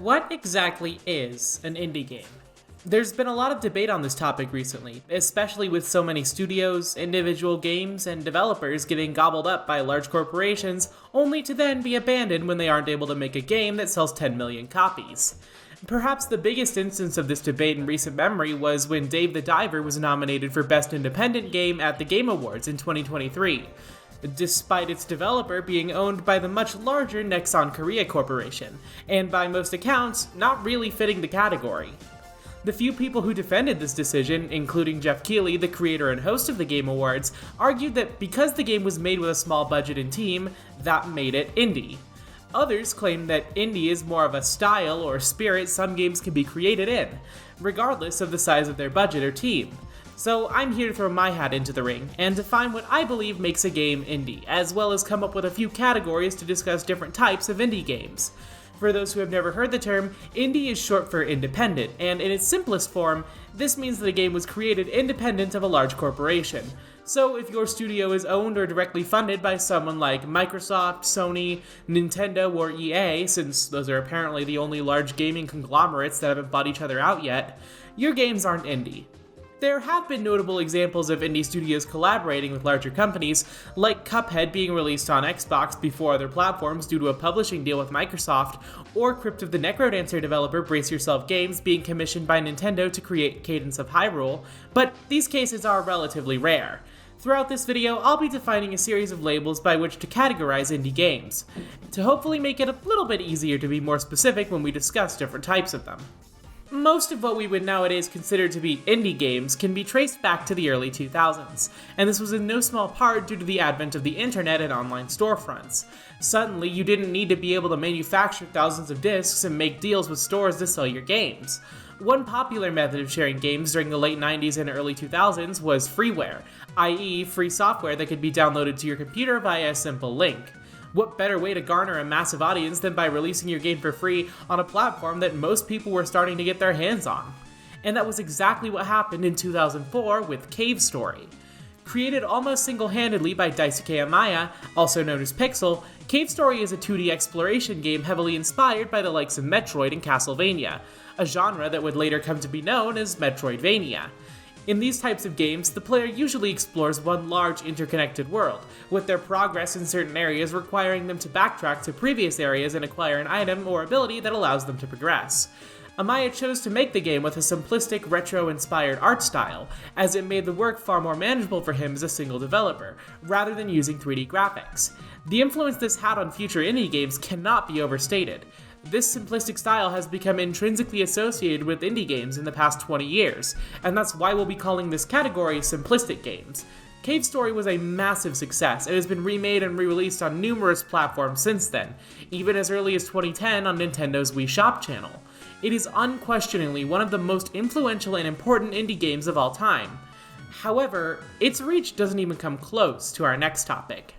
What exactly is an indie game? There's been a lot of debate on this topic recently, especially with so many studios, individual games, and developers getting gobbled up by large corporations, only to then be abandoned when they aren't able to make a game that sells 10 million copies. Perhaps the biggest instance of this debate in recent memory was when Dave the Diver was nominated for Best Independent Game at the Game Awards in 2023. Despite its developer being owned by the much larger Nexon Korea Corporation, and by most accounts, not really fitting the category. The few people who defended this decision, including Jeff Keighley, the creator and host of the Game Awards, argued that because the game was made with a small budget and team, that made it indie. Others claim that indie is more of a style or spirit some games can be created in, regardless of the size of their budget or team. So I'm here to throw my hat into the ring, and define what I believe makes a game indie, as well as come up with a few categories to discuss different types of indie games. For those who have never heard the term, indie is short for independent, and in its simplest form, this means that a game was created independent of a large corporation. So if your studio is owned or directly funded by someone like Microsoft, Sony, Nintendo, or EA, since those are apparently the only large gaming conglomerates that haven't bought each other out yet, your games aren't indie. There have been notable examples of indie studios collaborating with larger companies, like Cuphead being released on Xbox before other platforms due to a publishing deal with Microsoft, or Crypt of the Necrodancer developer Brace Yourself Games being commissioned by Nintendo to create Cadence of Hyrule, but these cases are relatively rare. Throughout this video, I'll be defining a series of labels by which to categorize indie games, to hopefully make it a little bit easier to be more specific when we discuss different types of them. Most of what we would nowadays consider to be indie games can be traced back to the early 2000s, and this was in no small part due to the advent of the internet and online storefronts. Suddenly, you didn't need to be able to manufacture thousands of discs and make deals with stores to sell your games. One popular method of sharing games during the late 90s and early 2000s was freeware, i.e. free software that could be downloaded to your computer via a simple link. What better way to garner a massive audience than by releasing your game for free on a platform that most people were starting to get their hands on? And that was exactly what happened in 2004 with Cave Story. Created almost single-handedly by Daisuke Amaya, also known as Pixel, Cave Story is a 2D exploration game heavily inspired by the likes of Metroid and Castlevania, a genre that would later come to be known as Metroidvania. In these types of games, the player usually explores one large interconnected world, with their progress in certain areas requiring them to backtrack to previous areas and acquire an item or ability that allows them to progress. Amaya chose to make the game with a simplistic, retro-inspired art style, as it made the work far more manageable for him as a single developer, rather than using 3D graphics. The influence this had on future indie games cannot be overstated. This simplistic style has become intrinsically associated with indie games in the past 20 years, and that's why we'll be calling this category simplistic games. Cave Story was a massive success and has been remade and re-released on numerous platforms since then, even as early as 2010 on Nintendo's Wii Shop channel. It is unquestionably one of the most influential and important indie games of all time. However, its reach doesn't even come close to our next topic.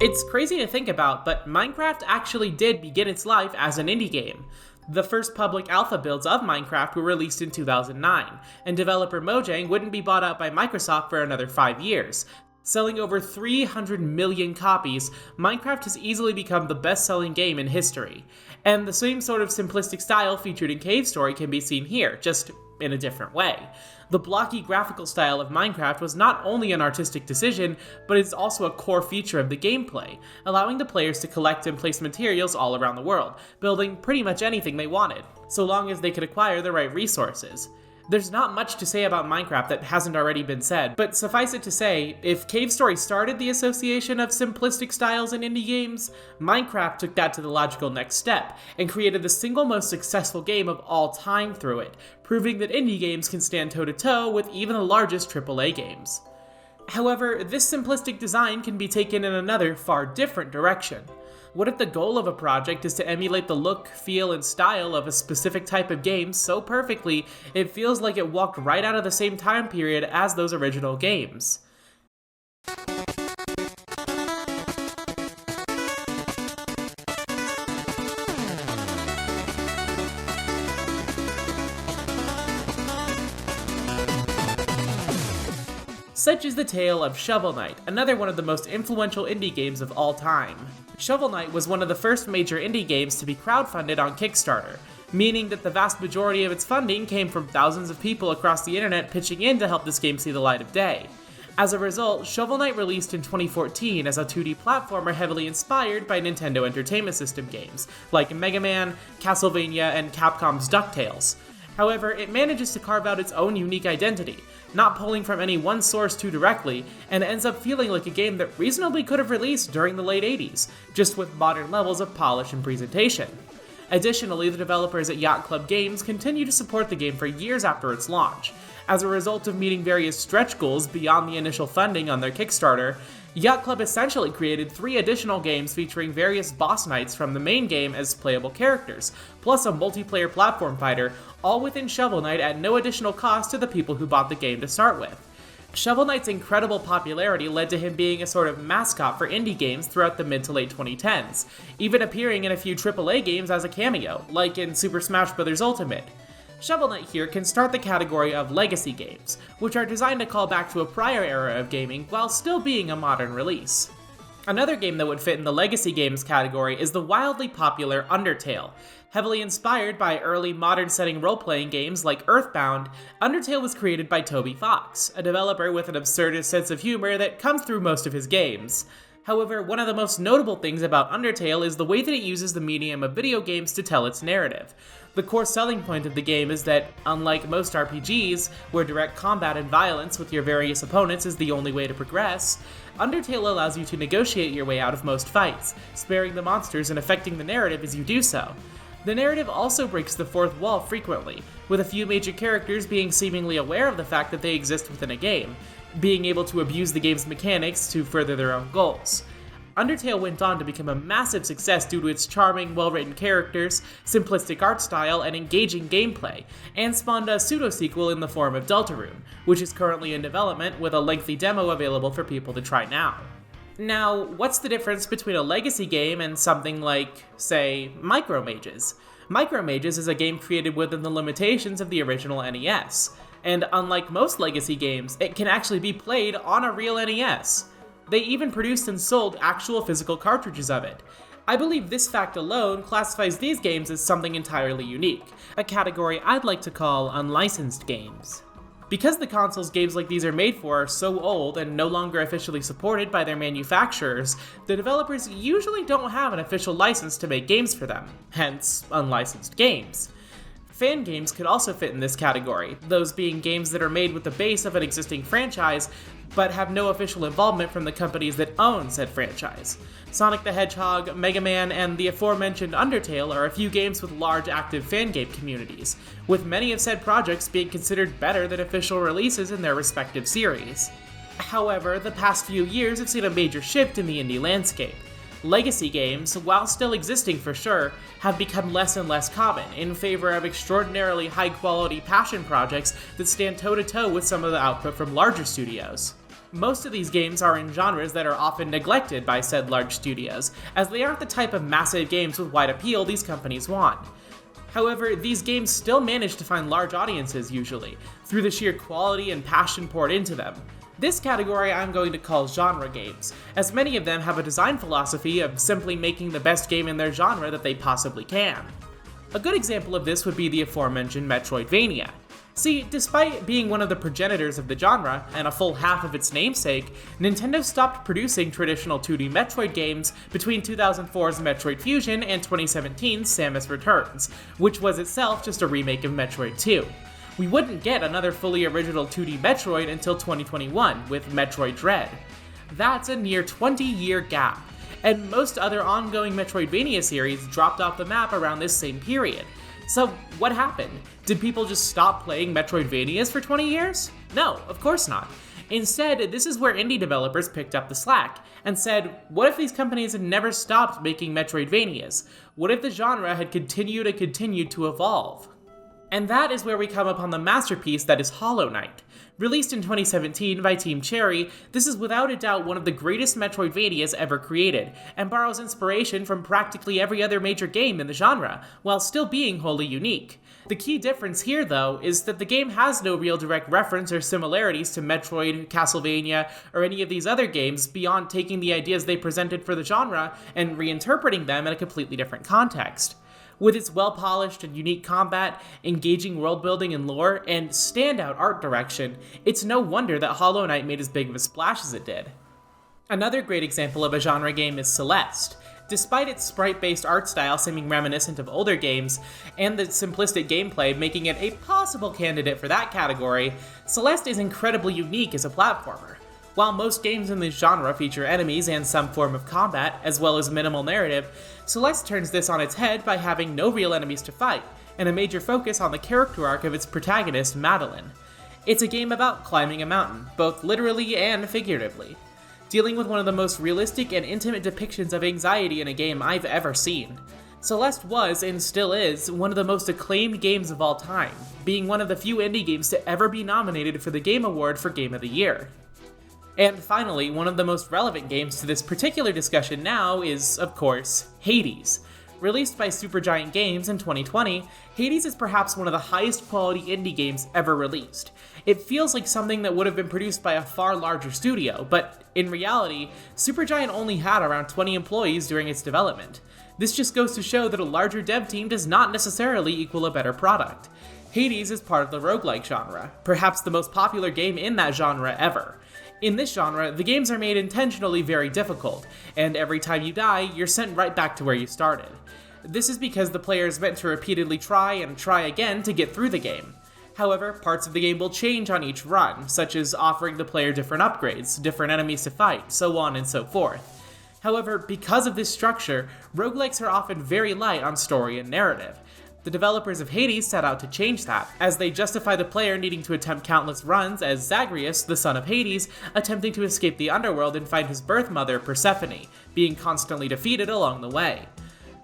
It's crazy to think about, but Minecraft actually did begin its life as an indie game. The first public alpha builds of Minecraft were released in 2009, and developer Mojang wouldn't be bought out by Microsoft for another 5 years. Selling over 300 million copies, Minecraft has easily become the best-selling game in history. And the same sort of simplistic style featured in Cave Story can be seen here, just in a different way. The blocky graphical style of Minecraft was not only an artistic decision, but it's also a core feature of the gameplay, allowing the players to collect and place materials all around the world, building pretty much anything they wanted, so long as they could acquire the right resources. There's not much to say about Minecraft that hasn't already been said, but suffice it to say, if Cave Story started the association of simplistic styles in indie games, Minecraft took that to the logical next step, and created the single most successful game of all time through it, proving that indie games can stand toe-to-toe with even the largest AAA games. However, this simplistic design can be taken in another, far different direction. What if the goal of a project is to emulate the look, feel, and style of a specific type of game so perfectly it feels like it walked right out of the same time period as those original games? Such is the tale of Shovel Knight, another one of the most influential indie games of all time. Shovel Knight was one of the first major indie games to be crowdfunded on Kickstarter, meaning that the vast majority of its funding came from thousands of people across the internet pitching in to help this game see the light of day. As a result, Shovel Knight released in 2014 as a 2D platformer heavily inspired by Nintendo Entertainment System games, like Mega Man, Castlevania, and Capcom's DuckTales. However, it manages to carve out its own unique identity, not pulling from any one source too directly, and ends up feeling like a game that reasonably could have released during the late 80s, just with modern levels of polish and presentation. Additionally, the developers at Yacht Club Games continue to support the game for years after its launch. As a result of meeting various stretch goals beyond the initial funding on their Kickstarter, Yacht Club essentially created 3 additional games featuring various boss knights from the main game as playable characters, plus a multiplayer platform fighter, all within Shovel Knight at no additional cost to the people who bought the game to start with. Shovel Knight's incredible popularity led to him being a sort of mascot for indie games throughout the mid to late 2010s, even appearing in a few AAA games as a cameo, like in Super Smash Bros. Ultimate. Shovel Knight here can start the category of legacy games, which are designed to call back to a prior era of gaming while still being a modern release. Another game that would fit in the legacy games category is the wildly popular Undertale. Heavily inspired by early modern setting role-playing games like Earthbound, Undertale was created by Toby Fox, a developer with an absurdist sense of humor that comes through most of his games. However, one of the most notable things about Undertale is the way that it uses the medium of video games to tell its narrative. The core selling point of the game is that, unlike most RPGs, where direct combat and violence with your various opponents is the only way to progress, Undertale allows you to negotiate your way out of most fights, sparing the monsters and affecting the narrative as you do so. The narrative also breaks the fourth wall frequently, with a few major characters being seemingly aware of the fact that they exist within a game, being able to abuse the game's mechanics to further their own goals. Undertale went on to become a massive success due to its charming, well-written characters, simplistic art style, and engaging gameplay, and spawned a pseudo-sequel in the form of Deltarune, which is currently in development with a lengthy demo available for people to try now. Now, what's the difference between a legacy game and something like, say, Micromages? Micromages is a game created within the limitations of the original NES, and unlike most legacy games, it can actually be played on a real NES. They even produced and sold actual physical cartridges of it. I believe this fact alone classifies these games as something entirely unique, a category I'd like to call unlicensed games. Because the consoles games like these are made for are so old and no longer officially supported by their manufacturers, the developers usually don't have an official license to make games for them, hence unlicensed games. Fan games could also fit in this category, those being games that are made with the base of an existing franchise, but have no official involvement from the companies that own said franchise. Sonic the Hedgehog, Mega Man, and the aforementioned Undertale are a few games with large active fan game communities, with many of said projects being considered better than official releases in their respective series. However, the past few years have seen a major shift in the indie landscape. Legacy games, while still existing for sure, have become less and less common in favor of extraordinarily high-quality passion projects that stand toe-to-toe with some of the output from larger studios. Most of these games are in genres that are often neglected by said large studios, as they aren't the type of massive games with wide appeal these companies want. However, these games still manage to find large audiences usually, through the sheer quality and passion poured into them. This category I'm going to call genre games, as many of them have a design philosophy of simply making the best game in their genre that they possibly can. A good example of this would be the aforementioned Metroidvania. See, despite being one of the progenitors of the genre, and a full half of its namesake, Nintendo stopped producing traditional 2D Metroid games between 2004's Metroid Fusion and 2017's Samus Returns, which was itself just a remake of Metroid 2. We wouldn't get another fully original 2D Metroid until 2021 with Metroid Dread. That's a near 20-year gap, and most other ongoing Metroidvania series dropped off the map around this same period. So what happened? Did people just stop playing Metroidvanias for 20 years? No, of course not. Instead, this is where indie developers picked up the slack and said, what if these companies had never stopped making Metroidvanias? What if the genre had continued to evolve? And that is where we come upon the masterpiece that is Hollow Knight. Released in 2017 by Team Cherry, this is without a doubt one of the greatest Metroidvanias ever created, and borrows inspiration from practically every other major game in the genre, while still being wholly unique. The key difference here, though, is that the game has no real direct reference or similarities to Metroid, Castlevania, or any of these other games beyond taking the ideas they presented for the genre and reinterpreting them in a completely different context. With its well-polished and unique combat, engaging world-building and lore, and standout art direction, it's no wonder that Hollow Knight made as big of a splash as it did. Another great example of a genre game is Celeste. Despite its sprite-based art style seeming reminiscent of older games, and the simplistic gameplay making it a possible candidate for that category, Celeste is incredibly unique as a platformer. While most games in this genre feature enemies and some form of combat, as well as minimal narrative, Celeste turns this on its head by having no real enemies to fight, and a major focus on the character arc of its protagonist, Madeline. It's a game about climbing a mountain, both literally and figuratively, dealing with one of the most realistic and intimate depictions of anxiety in a game I've ever seen. Celeste was, and still is, one of the most acclaimed games of all time, being one of the few indie games to ever be nominated for the Game Award for Game of the Year. And finally, one of the most relevant games to this particular discussion now is, of course, Hades. Released by Supergiant Games in 2020, Hades is perhaps one of the highest quality indie games ever released. It feels like something that would have been produced by a far larger studio, but in reality, Supergiant only had around 20 employees during its development. This just goes to show that a larger dev team does not necessarily equal a better product. Hades is part of the roguelike genre, perhaps the most popular game in that genre ever. In this genre, the games are made intentionally very difficult, and every time you die, you're sent right back to where you started. This is because the player is meant to repeatedly try and try again to get through the game. However, parts of the game will change on each run, such as offering the player different upgrades, different enemies to fight, so on and so forth. However, because of this structure, roguelikes are often very light on story and narrative. The developers of Hades set out to change that, as they justify the player needing to attempt countless runs as Zagreus, the son of Hades, attempting to escape the underworld and find his birth mother, Persephone, being constantly defeated along the way.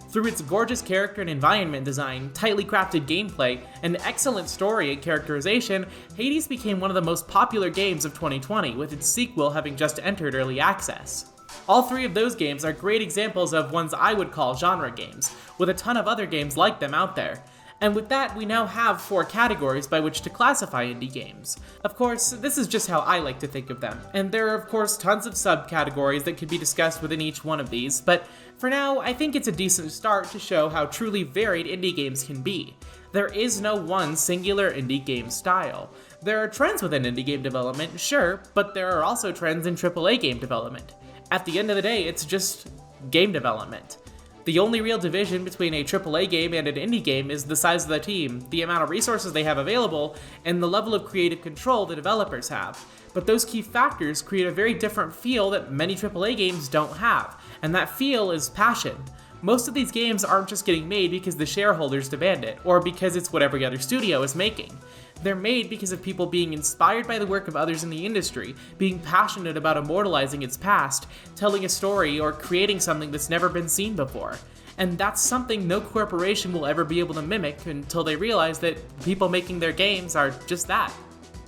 Through its gorgeous character and environment design, tightly crafted gameplay, and excellent story and characterization, Hades became one of the most popular games of 2020, with its sequel having just entered early access. All three of those games are great examples of ones I would call genre games, with a ton of other games like them out there. And with that, we now have 4 categories by which to classify indie games. Of course, this is just how I like to think of them, and there are of course tons of subcategories that could be discussed within each one of these, but for now, I think it's a decent start to show how truly varied indie games can be. There is no one singular indie game style. There are trends within indie game development, sure, but there are also trends in AAA game development. At the end of the day, it's just game development. The only real division between a AAA game and an indie game is the size of the team, the amount of resources they have available, and the level of creative control the developers have. But those key factors create a very different feel that many AAA games don't have, and that feel is passion. Most of these games aren't just getting made because the shareholders demand it, or because it's what every other studio is making. They're made because of people being inspired by the work of others in the industry, being passionate about immortalizing its past, telling a story, or creating something that's never been seen before. And that's something no corporation will ever be able to mimic until they realize that people making their games are just that.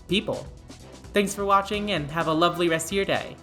People. Thanks for watching, and have a lovely rest of your day.